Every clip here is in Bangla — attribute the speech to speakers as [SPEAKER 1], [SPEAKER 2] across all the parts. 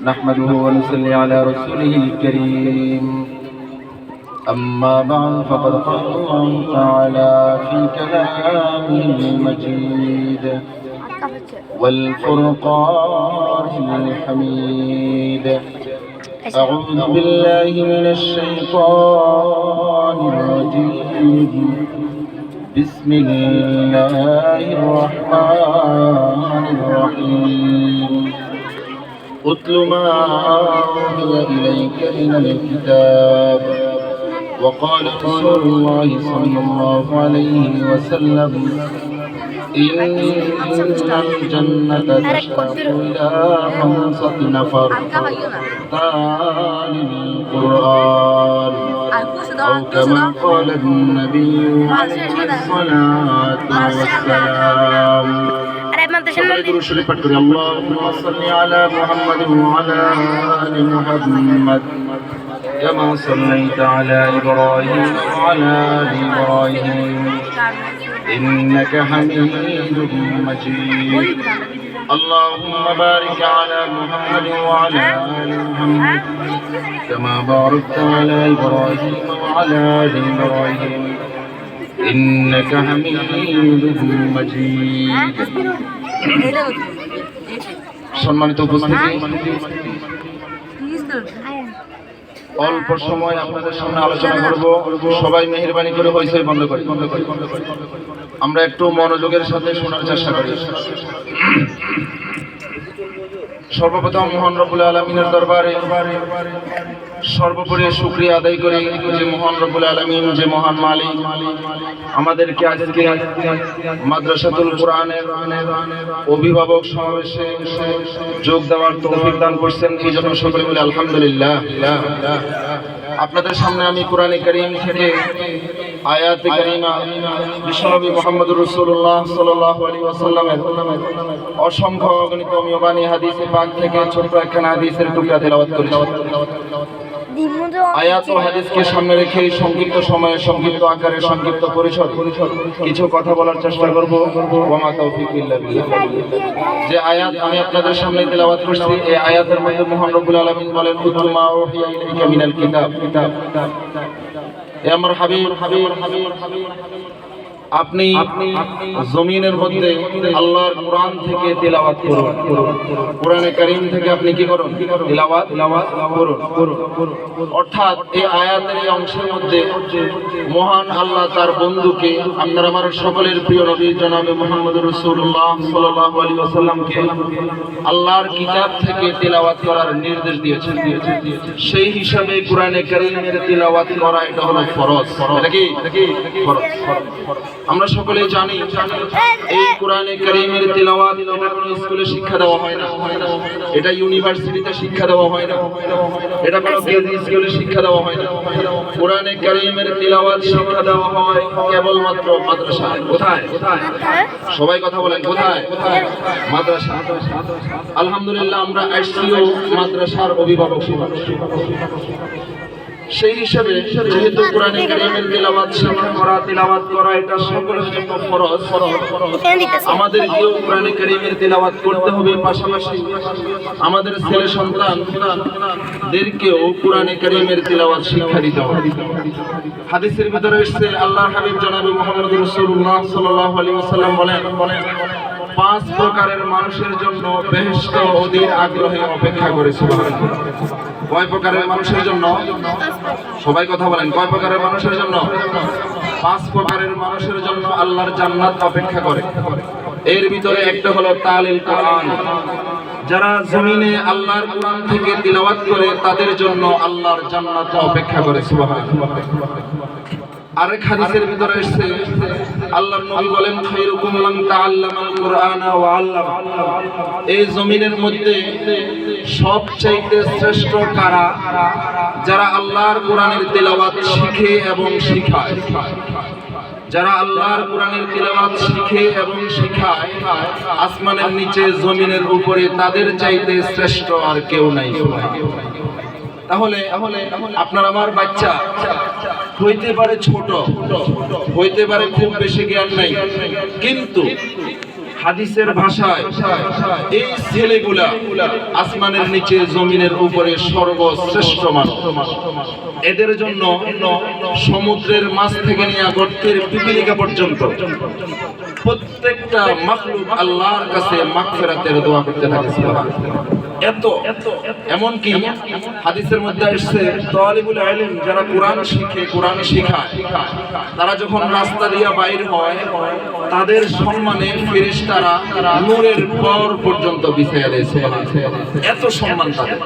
[SPEAKER 1] نحمده ونصلي على رسوله الكريم أما بعد فقد قال الله تعالى في كلامه المجيد والفرقان الحميد أعوذ بالله من الشيطان الرجيم بسم الله الرحمن الرحيم اتل ما أوحي إليك من الكتاب وقال رسول الله صلى الله عليه وسلم إن الجنة تشتاق إلى 5 نفر تالي القرآن أو كما قال النبي عليه الصلاة والسلام اللهم صل على محمد وعلى آل محمد كما صليت على إبراهيم وعلى آل إبراهيم إنك حميد مجيد اللهم بارك على محمد وعلى آل محمد كما باركت على إبراهيم وعلى آل إبراهيم إنك حميد مجيد সম্মানিত উপস্থিতি, অল্প সময় আপনাদের সামনে আলোচনা করব। সবাই মেহেরবানি করে হইচই বন্ধ করি। আমরা একটু মনোযোগের সাথে শোনার চেষ্টা করি। সর্বপ্রথম মহান রব্বুল আলামিনের দরবারে সর্বোপরি শুকরিয়া আদায় করি যে মহান রব্বুল আলামিন, যে মহান মালিক আমাদেরকে আজকে মাদ্রাসাতুল কোরআনের অভিভাবক সমাবেশে যোগ দেওয়ার তৌফিক দান করছেন। এই জন্য সকলে বলে আলহামদুলিল্লাহ। আপনাদের সামনে আমি কোরআনে কারীম থেকে আয়াতে কারিমা বিশ্বনবী মুহাম্মদুর রাসূলুল্লাহ সাল্লাল্লাহু আলাইহি ওয়াসাল্লামের অসংখ্য অগণিত মিয়বানি হাদিসে পাক থেকে ছোট্ট একখানা হাদিসের টুকরা তেলাওয়াত করেছি। আয়াত ও হাদিসকে সামনে রেখে সংক্ষিপ্ত সময়ে সংক্ষিপ্ত আকারে সংক্ষিপ্ত পরিসর কিছু কথা বলার চেষ্টা করব। ওয়া তাওফীক ইল্লা বিল্লাহ। যে আয়াত আমি আপনাদের সামনে তেলাওয়াত করছি, এই আয়াতের মধ্যে মহান রব্বুল আলামিন বলেন উতলু মা উহিয়া ইলাইকা মিনাল কিতাব। হে আমার হাবিব, আপনি জমিনের মধ্যে আল্লাহর কোরআন থেকে তেলাওয়াত করুন। কোরআনে কারীম থেকে আপনি কি করুন? তেলাওয়াত করুন। অর্থাৎ এই আয়াতের এই অংশের মধ্যে মহান আল্লাহ তার বন্ধুকে, আপনার আমার সকলের প্রিয় নবী জনাবে মুহাম্মদুর রাসূলুল্লাহ সাল্লাল্লাহু আলাইহি ওয়াসাল্লামকে আল্লাহর কিতাব থেকে তেলাওয়াত করার নির্দেশ দিয়েছেন। সেই হিসাবে কোরআনে কারীমের তেলাওয়াত করা এটা হলো ফরজ। এটা কি ফরজ? আমরা সকলেই জানি এই কোরআনে কারীমের তেলাওয়াত এটা কোনো স্কুলে শিক্ষা দেওয়া হয় না, এটা ইউনিভার্সিটিতে শিক্ষা দেওয়া হয় না, এটা কোনো কেজি স্কুলে শিক্ষা দেওয়া হয় না। কোরআনে কারীমের তেলাওয়াত শিক্ষা দেওয়া হয় কেবলমাত্র মাদ্রাসায়। কোথায়? সবাই কথা বলেন, কোথায়? মাদ্রাসা। আলহামদুলিল্লাহ, আমরা আইসিও মাদ্রাসার অভিভাবক। সেই হিসাবে যেহেতু কোরআনে কারীমের তেলাওয়াত শিক্ষা করা, তেলাওয়াত করা এটা সকলের জন্য ফরজ, আমাদেরকেও কোরআনে কারীমের তেলাওয়াত করতে হবে। পাশাপাশি আমাদের ছেলে সন্তানদেরকেও কোরআনে কারীমের তেলাওয়াত শিক্ষা দিতে হবে। হাদিসের ভিতরে এসেছে আল্লাহর হাবিব জনাবে মুহাম্মদুর রাসূলুল্লাহ সাল্লাল্লাহু আলাইহি ওয়াসাল্লাম বলেন 5 প্রকারের মানুষের জন্য বেহেশত অধীর আগ্রহে অপেক্ষা করে। সুবহানাল্লাহ। কয় প্রকারের মানুষের জন্য? সবাই কথা বলেন, কয় প্রকারের মানুষের জন্য? 5 প্রকারের মানুষের জন্য আল্লাহর জান্নাত অপেক্ষা করে। এর ভিতরে একটা হলো তালিল কোরআন। যারা জমিনে আল্লাহর কোরআন থেকে তিলাওয়াত করে তাদের জন্য আল্লাহর জান্নাত অপেক্ষা করে। সুবহানাল্লাহ। আরেক হাদিসের ভিতরে এসেছে আল্লাহর নবী বলেন খায়রুকুম মান তাআল্লামাল কুরআনা ওয়া আল্লামা। এই জমিনের মধ্যে সবচেয়ে শ্রেষ্ঠ কারা? যারা আল্লাহর কোরআনের তেলাওয়াত শিখে এবং শিখায়। যারা আল্লাহর কোরআনের তিলাওয়াত শিখে এবং শিখায়, আসমানের নিচে জমিনের উপরে তাদের চাইতে শ্রেষ্ঠ আর কেউ নাই। তাহলে আপনার আমার বাচ্চা হইতে পারে ছোট, হইতে পারে খুব বেশি জ্ঞান নাই, কিন্তু হাদিসের ভাষায় এই ছেলেগুলা আসমানের নিচে জমিনের উপরে সর্বশ্রেষ্ঠ মানব। এদের জন্য সমুদ্রের মাছ থেকে নিয়ে গর্তের পিপিলিকা পর্যন্ত প্রত্যেকটা মাখলুক আল্লাহর কাছে মাগফিরাতের দোয়া করতে থাকে। এমনকি হাদিসের মধ্যে আসছে তালিবুল ইলম যারা কোরআন শিখে, কোরআন শেখায়, তারা যখন রাস্তা দিয়ে বাইর হয় তাদের সম্মানে ফেরেশতারা নূরের পর পর্যন্ত বিছায়া দেয়। এত সম্মান তাদের,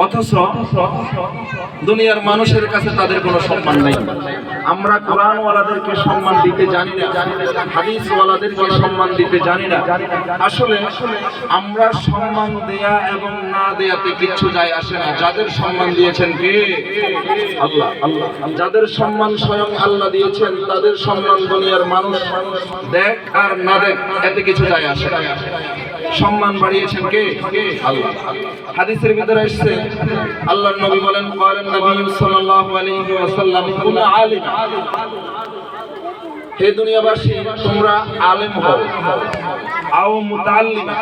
[SPEAKER 1] অথচ দুনিয়ার মানুষের কাছে তাদের কোনো সম্মান নেই। আমরা কোরআন ওয়ালাদেরকে সম্মান দিতে জানি না, হাদিস ওয়ালাদেরকে সম্মান দিতে জানি না। আসলে আমরা সম্মান দেয়া এবং না দেয়াতে কিচ্ছু যায় আসে না। যাদের সম্মান দিয়েছেন কে? আল্লাহ। যাদের সম্মান স্বয়ং আল্লাহ দিয়েছেন তাদের সম্মান দুনিয়ার মানুষ দেখ আর না দেখ এতে কিছু যায় আসে না। সম্মান বাড়িয়েছেন কে? আল্লাহ। হাদিসের ভিতরে আসছে আল্লাহর নবী বলেন, বলেন নবী সাল্লাল্লাহু আলাইহি ওয়াসাল্লাম, কুল আলিম, হে দুনিয়াবাসী তোমরা আলেম হও, আও মুতাআল্লিমা,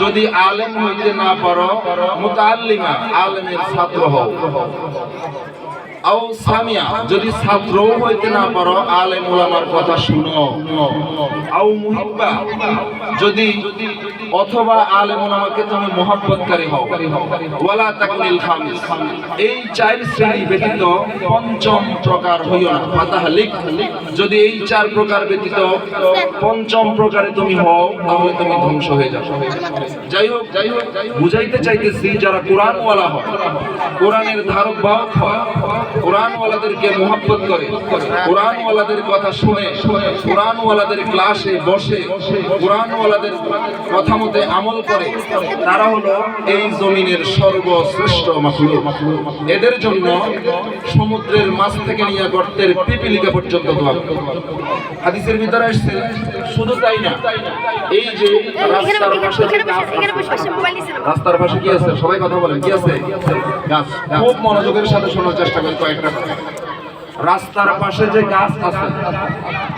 [SPEAKER 1] যদি আলেম হইতে না পারো মুতাআল্লিমা, আলেমের ছাত্র হও, আও সামিয়া, যদি ছাত্রও হইতে না পারো আলেম ওলামার কথা শুনো, আও মুহিব্বা, যদি অথবা আলেম ওলামাকে তুমি মুহাব্বতকারী হও, ওয়ালা তাকুনিল খামিস, এই চার শ্রেণী ব্যতীত পঞ্চম প্রকার হইও না, ফাতাহলিক, যদি এই চার প্রকার ব্যতীত পঞ্চম প্রকারে তুমি হও তাহলে তুমি ধ্বংস হয়ে যাও। যাই হোক বুঝাইতে চাইতেছি যারা কোরআন ওয়ালা হয়, কোরআনের ধারক বাহক হয়, কোরআন ওয়ালাদেরকে মুহাব্বত করে, কোরআন ওয়ালাদের কথা শুনে, কোরআন ওয়ালাদের ক্লাসে বসে কোরআন ওয়ালাদের কথা মতে আমল করে, তারা হলো এই জমিনের সর্বশ্রেষ্ঠ মাখলুক। এদের জন্য সমুদ্রের মাছ থেকে নিয়ে গর্তের পিপিলিকা পর্যন্ত দোয়া। হাদিসের ভিতরে আসছে শুধু তাই না, এই যে রাস্তার পাশে কি আছে? সবাই কথা বলেন, কি আছে? গাছ। খুব মনোযোগের সাথে শোনার চেষ্টা করি কয়েকটা। রাস্তার পাশে যে গাছ আছে,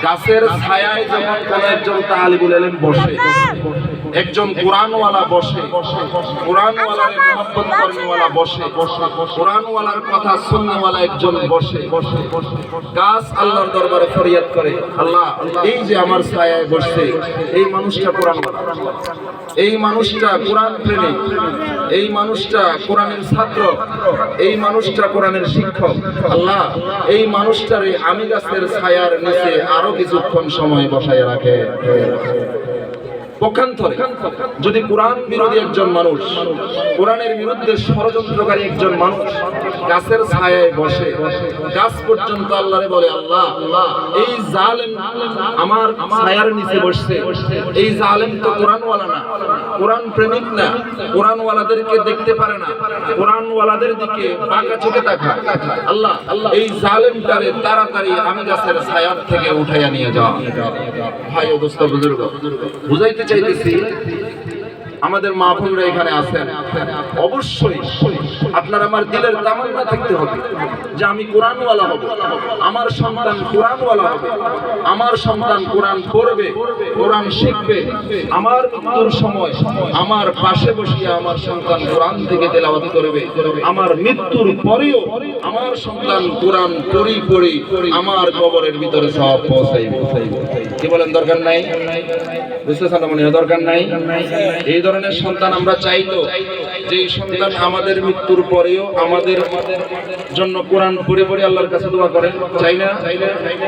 [SPEAKER 1] গাছের ছায়ায় যখন কোন একজন তালিবুল ইলম বসে, একজন কোরআনওয়ালা বসে, কোরআনওয়ালার মুহাব্বত করেনওয়ালা বসে, কোরআনওয়ালার কথা শুননেওয়ালা একজন বসে, গাছ আল্লাহর দরবারে ফরিয়াদ করে, আল্লাহ এই যে আমার ছায়ায় বসে এই মানুষটা কোরআনওয়ালা, এই মানুষটা কোরআন প্রেমিক, এই মানুষটা কোরআনের ছাত্র, এই মানুষটা কোরআনের শিক্ষক, আল্লাহ এই মানুষটারে আমি গাছের ছায়ার নিচে আরো কিছুক্ষণ সময় বসায় রাখে। পক্ষান্তরে যদি কোরআন বিরোধী একজন মানুষ, কোরআনের বিরুদ্ধে ষড়যন্ত্রকারী একজন মানুষ গাছের ছায়ায় বসে, গাছ পর্যন্ত আল্লাহরে বলে, আল্লাহ এই জালেম আমার ছায়ার নিচে বসছে, এই জালেম তো কোরআনওয়ালা না, কোরআন প্রেমিক না, কোরআনওয়ালাদেরকে দেখতে পারে না, কোরআনওয়ালাদের দিকে বাঁকা চোখে তাকায়, আল্লাহ এই জালেমটারে তাড়াতাড়ি আমি গাছের ছায়ার থেকে উঠাইয়া নিয়ে যাও। ভাই ও দোস্ত বুজুর্গ, বুঝাইতে চাইতেছি আমাদের মা বোনরা এখানে আছেন, অবশ্যই আপনার আমার দিলের তামান্না থাকতে হবে যে আমি কোরআনওয়ালা হব, আমার সন্তান কোরআনওয়ালা হবে, আমার সন্তান কোরআন পড়বে, কোরআন শিখবে, আমার মৃত্যুর সময় আমার পাশে বসিয়ে আমার সন্তান কোরআন থেকে তেলাওয়াত করবে, আমার মৃত্যুর পরেও আমার সন্তান কোরআন পড়ি আমার কবরের ভিতরে সব পৌঁছাইবে। কি বলেন, দরকার নাই? বুঝতেছেন মনে হয় দরকার নাই? এই ধরনের সন্তান আমরা চাই তো, যে সন্তান আমাদের মৃত্যুর পরেও আমাদের জন্য কোরআন পড়ে আল্লাহর কাছে দোয়া করে, চাই না?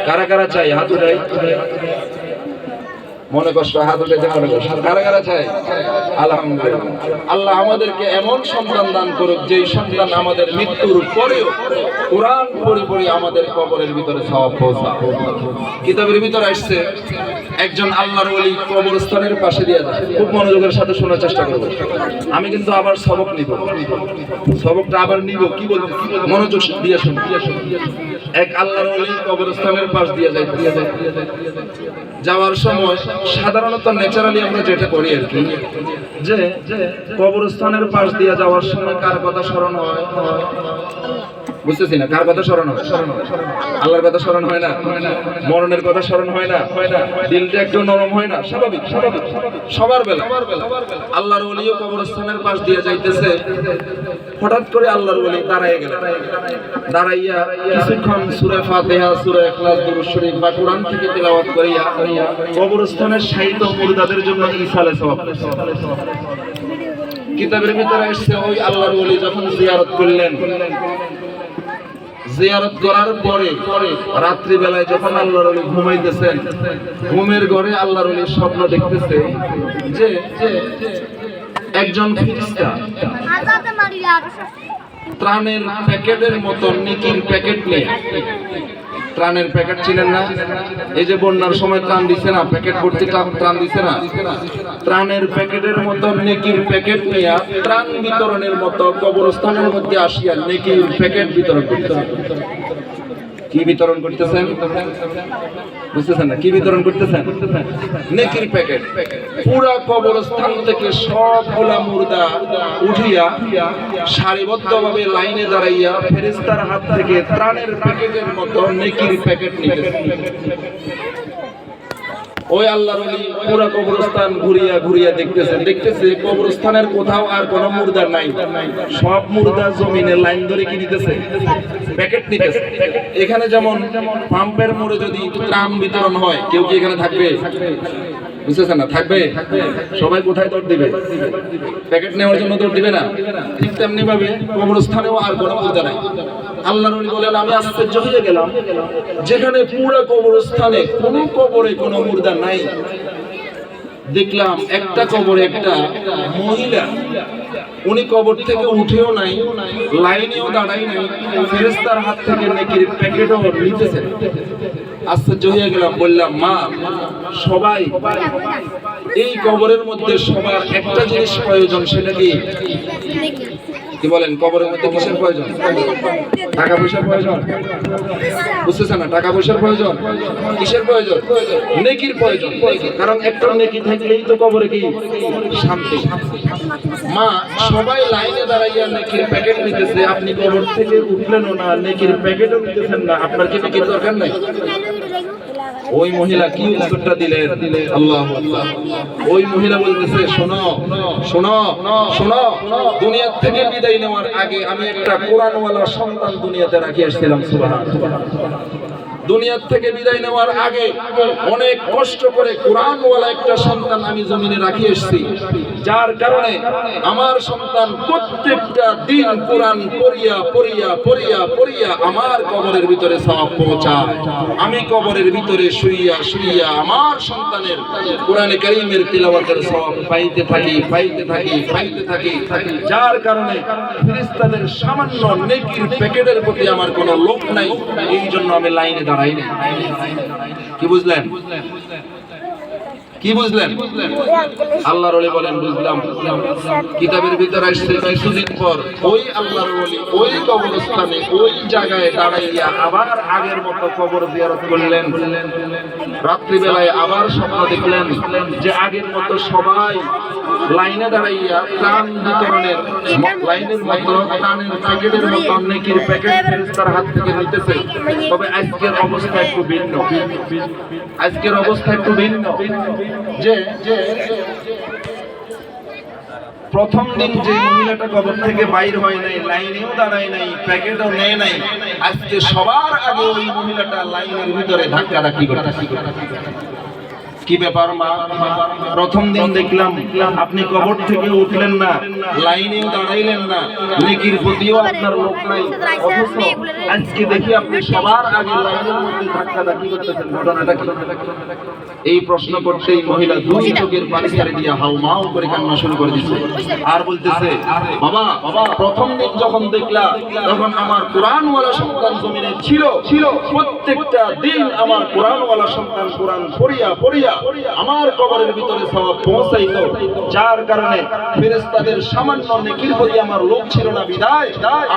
[SPEAKER 1] কারা কারা চাই? হাত উঠাই। মনে কষ্ট, হাত উঠাইতে মনে কষ্ট। কারা কারা চাই? আলহামদুলিল্লাহ। আল্লাহ আমাদেরকে এমন সন্তান দান করুক যেই সন্তান আমাদের মৃত্যুর পরেও কোরআন পড়ে আমাদের কবরের ভিতরে সওয়াব পৌঁছায়। কিতাবের ভিতরে আসছে একজন আল্লাহর ওলি কবরস্থানের পাশে দিয়ে যায়। খুব মনোযোগের সাথে শোনার চেষ্টা করব। আমি কিন্তু আবার সবক নিব, সবকটা আবার নিব। কি বলবো? মনোযোগ দিয়ে শুনুন। এক আল্লাহর ওলি কবরস্থানের পাশ দিয়ে যায়, যাওয়ার সময় সাধারণত ন্যাচারালি আমরা যেটা করি আর কি, যে কবরস্থানের পাশ দিয়ে যাওয়ার সময় কার কথা স্মরণ হয়? বুঝতেছি না, কার কথা স্মরণ হয়? আল্লাহর কথা স্মরণ হয় না? মরণের কথা স্মরণ হয় না? দিলটা একটু নরম হয় না? স্বাভাবিক স্বাভাবিক সবার বেলা। আল্লাহর ওলিও কবরস্থানের পাশ দিয়ে যাইতেছে, হঠাৎ করে আল্লাহর ওলি দাঁড়ায় গেলেন। দাঁড়াইয়া কিছুক্ষণ সূরা ফাতিহা, সূরা ইখলাস, দুরূদ শরীফ বা কোরআন থেকে তেলাওয়াত করিয়া কবরস্থানের শায়িত মুর্দাদের জন্য ইসালে সওয়াব। কিতাবের ভিতরে এসেছে ওই আল্লাহর ওলি যখন জিয়ারত করলেন, জিয়ারত করার পরে রাত্রি বেলায় যখন আল্লাহর ওলি ঘুমাইতেছেন, ঘুমের ঘরে আল্লাহর ওলি স্বপ্ন দেখতেছে যে একজন ফেরেশতা ত্রাণের প্যাকেটের মতো নেকির প্যাকেট নিয়ে, ত্রাণের প্যাকেট ছিলেন না, এই যে বন্যার সময় ত্রাণ দিছে না, প্যাকেট ভর্তি ত্রাণ দিছে না, ত্রাণের প্যাকেটের মতো নেকির প্যাকেট নিয়ে ত্রাণ বিতরণের মতো কবরস্থানের মধ্যে আসিয়া নেকির প্যাকেট বিতরণ করতেছেন। কি বিতরণ করতেছেন? বুঝতেছেন না? কি বিতরণ করতেছেন? নেকির প্যাকেট। পুরা কবরস্থান থেকে সবগুলা মুর্দা উঠিয়া সারিবদ্ধভাবে লাইনে দাঁড়াইয়া ফেরেশতার হাত থেকে ত্রাণের প্যাকেটের মতো নেকির প্যাকেট নিতেছে। ওই আল্লাহর ওলি পুরা কবরস্থান ঘুরিয়া দেখতেছে কবরস্থানের কোথাও আর কোনো মুর্দা নাই, সব মুর্দা জমিনে লাইন ধরে কি নিতেছে? প্যাকেট নিতেছে। এখানে যেমন পাম্পের মোড়ে যদি ত্রাণ বিতরণ হয়, কেউ কি এখানে থাকবে? বুঝতেছেন না? থাকবে? সবাই কোথায় দৌড় দিবে? প্যাকেট নেওয়ার জন্য দৌড় দিবে না? ঠিক তেমনি ভাবে কবরস্থানেও আর কোনো মুর্দা নাই। আল্লাহর ওলি বলেন, আমি আশ্চর্য হয়ে গেলাম, যেখানে পুরো কবরস্থানে কোনো কবরে কোনো মুর্দা নাই, দেখলাম একটা কবরে একটা মহিলা, উনি কবর থেকে উঠেও নাই, লাইনেও দাঁড়াই নাই, ফেরেশতার হাত থেকে নেকির প্যাকেটও নিতেছেন। আশ্চর্য হয়ে গেলাম, বললাম, মা, সবাই এই কবরের মধ্যে সবার একটা জিনিস প্রয়োজন, সেটা কি? কি বলেন? কবরের মধ্যে কিসের প্রয়োজন? টাকা পয়সার প্রয়োজন? বুঝতেছেন না? টাকা পয়সার প্রয়োজন? কিসের প্রয়োজন? নেকির প্রয়োজন। কারণ একটা নেকি থাকলেই তো কবরে কি শান্তি। মা, সবাই লাইনে দাঁড়াইয়া নেকির প্যাকেট নিতেছে, আপনি কবর থেকে উঠলেনও না, নেকির প্যাকেটও নিতেছেন না, আপনার কি নেকির দরকার নাই? ওই মহিলা কি উত্তরটা দিলেন? আল্লাহু আকবার। ওই মহিলা বলতেছে, শোনো শোনো শোনো, দুনিয়া থেকে বিদায় নেওয়ার আগে আমি একটা কোরআনওয়ালা সন্তান দুনিয়াতে রাখি আসছিলাম। সুবহানাল্লাহ। দুনিয়া থেকে বিদায় নেওয়ার আগে অনেক কষ্ট করে কোরআনওয়ালা একটা সন্তান আমি জমিনে রাখি এসেছি, যার কারণে আমার সন্তান প্রত্যেকটা দিন কোরআন পড়িয়া পড়িয়া পড়িয়া পড়িয়া আমার কবরের ভিতরে সওয়াব পৌঁছায়। আমি কবরের ভিতরে শুইয়া শুইয়া আমার সন্তানের কোরআনে কারীমের তিলাওয়াতের সওয়াব পাইতে থাকি, যার কারণে ফেরেশতাদের সামান্য নেকির প্যাকেটের প্রতি আমার কোনো লোভ নাই। এই জন্য আমি লাইনে দাঁড়াই না। কি বুঝলেন? কি বুঝলেন? আল্লাহর ওলি বলেন, বুঝলাম। কিতাবের ভিতরে আসছে কিছুদিন পর ওই আল্লাহর ওলি ওই কবরস্থানে ওই জায়গায় দাঁড়াইয়া আবার আগের মতো কবর জিয়ারত করলেন। রাত্রি বেলায় আবার স্বপ্ন দেখলেন যে আগের মতো সবাই লাইনে দাঁড়াইয়া ত্রাণ বিতরণের লাইনের মতো ত্রাণের প্যাকেটের মতো নেকির প্যাকেট ফেরেশতার হাত থেকে নিতেছে। তবে আজকের অবস্থা একটু ভিন্ন। আজকের অবস্থা একটু ভিন্ন। যে প্রথম দিন যে মহিলাটা কবর থেকে বাইর হয় নাই, লাইনেও দাঁড়ায় নাই, প্যাকেটও নেয় নাই, আজকে সবার আগে ওই মহিলাটা লাইনের ভিতরে ধাক্কাধাক্কি করতেছে। কি ব্যাপার মা? প্রথম দিন দেখলাম আপনি কবর থেকে উঠলেন না, লাইনেও দাঁড়াইলেন না, নেকির প্রতিও আপনার লোক নাই, অথচ আজকে দেখি আপনি সবার আগে লাইনের মধ্যে ধাক্কাধাক্কি করতেছেন। ঘটনাটা কি? এই প্রশ্ন করতেই মহিলা দুই চোখের পানি ছেড়ে দিয়ে হাউমাউ করে কান্না শুরু করে দিচ্ছে আর বলতেছে, বাবা, প্রথম দিন যখন দেখলা তখন আমার কোরআনওয়ালা সন্তান জমিনে ছিল, প্রত্যেকটা দিন আমার কোরআনওয়ালা সন্তান কোরআন পড়িয়া পড়িয়া আমার কবরের ভিতরে সওয়াব পৌঁছাইতো, যার কারণে ফেরেশতাদের সামান্য নেকির প্রতি আমার লোভ ছিল না বিদায়